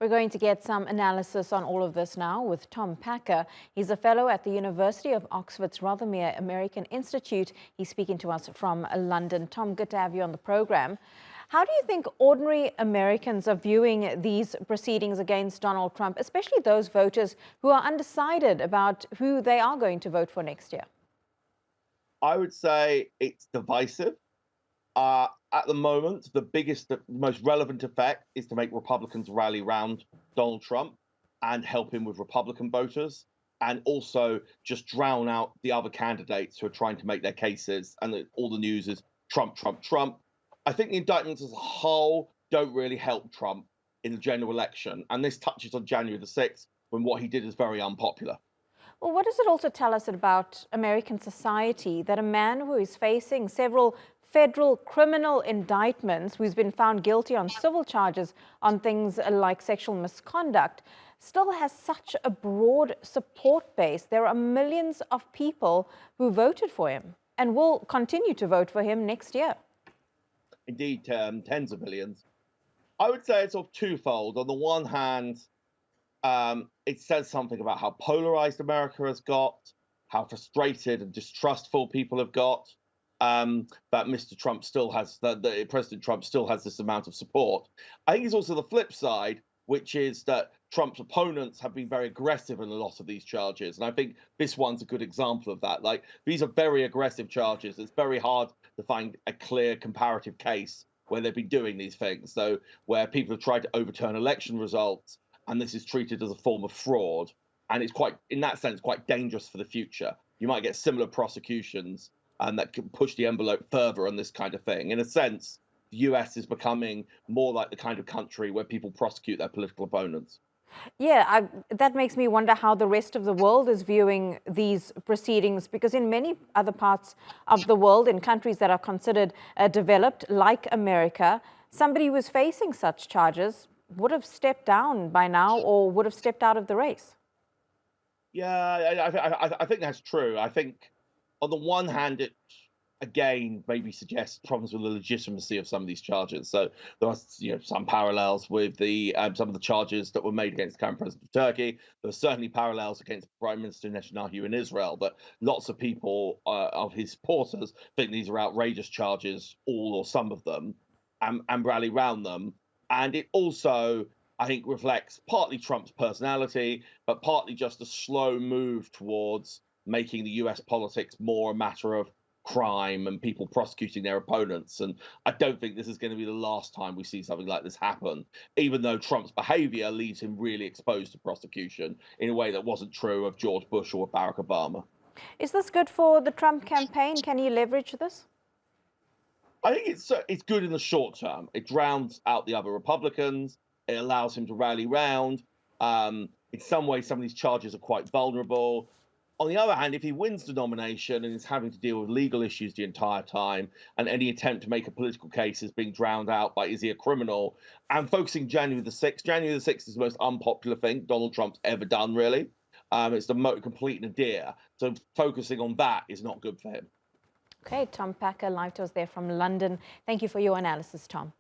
We're going to get some analysis on all of this now with Tom Packer. He's a fellow at the University of Oxford's Rothermere American Institute. He's speaking to us from London. Tom, good to have you on the program. How do you think ordinary Americans are viewing these proceedings against Donald Trump, especially those voters who are undecided about who they are going to vote for next year? I would say it's divisive. At the moment, the most relevant effect is to make Republicans rally round Donald Trump and help him with Republican voters, and also just drown out the other candidates who are trying to make their cases. And all the news is Trump, Trump, Trump. I think the indictments as a whole don't really help Trump in the general election. And this touches on January the 6th, when what he did is very unpopular. Well, what does it also tell us about American society that a man who is facing several federal criminal indictments, who's been found guilty on civil charges on things like sexual misconduct, still has such a broad support base? There are millions of people who voted for him and will continue to vote for him next year. Indeed, tens of millions. I would say it's sort of twofold. On the one hand, it says something about how polarized America has got, how frustrated and distrustful people have got. But Mr. Trump still has President Trump still has this amount of support. I think it's also the flip side, which is that Trump's opponents have been very aggressive in a lot of these charges, and I think this one's a good example of that. Like, these are very aggressive charges. It's very hard to find a clear comparative case where they've been doing these things. So where people have tried to overturn election results, and this is treated as a form of fraud, and it's quite, in that sense, quite dangerous for the future. You might get similar prosecutions, and that can push the envelope further on this kind of thing. In a sense, the US is becoming more like the kind of country where people prosecute their political opponents. Yeah, that makes me wonder how the rest of the world is viewing these proceedings, because in many other parts of the world, in countries that are considered developed, like America, somebody who was facing such charges would have stepped down by now or would have stepped out of the race. Yeah, I think that's true. I think on the one hand, it again maybe suggests problems with the legitimacy of some of these charges. So there are, some parallels with the some of the charges that were made against the current president of Turkey. There are certainly parallels against Prime Minister Netanyahu in Israel. But lots of people of his supporters think these are outrageous charges, all or some of them, and rally round them. And it also, I think, reflects partly Trump's personality, but partly just a slow move towards making the US politics more a matter of crime and people prosecuting their opponents. And I don't think this is going to be the last time we see something like this happen, even though Trump's behavior leaves him really exposed to prosecution in a way that wasn't true of George Bush or Barack Obama. Is this good for the Trump campaign? Can he leverage this? I think it's good in the short term. It drowns out the other Republicans. It allows him to rally round. In some ways, some of these charges are quite vulnerable. On the other hand, if he wins the nomination and is having to deal with legal issues the entire time, and any attempt to make a political case is being drowned out by, is he a criminal? And focusing January the 6th. January the 6th is the most unpopular thing Donald Trump's ever done, really. It's the complete nadir. So focusing on that is not good for him. Okay, Tom Packer, live to us there from London. Thank you for your analysis, Tom.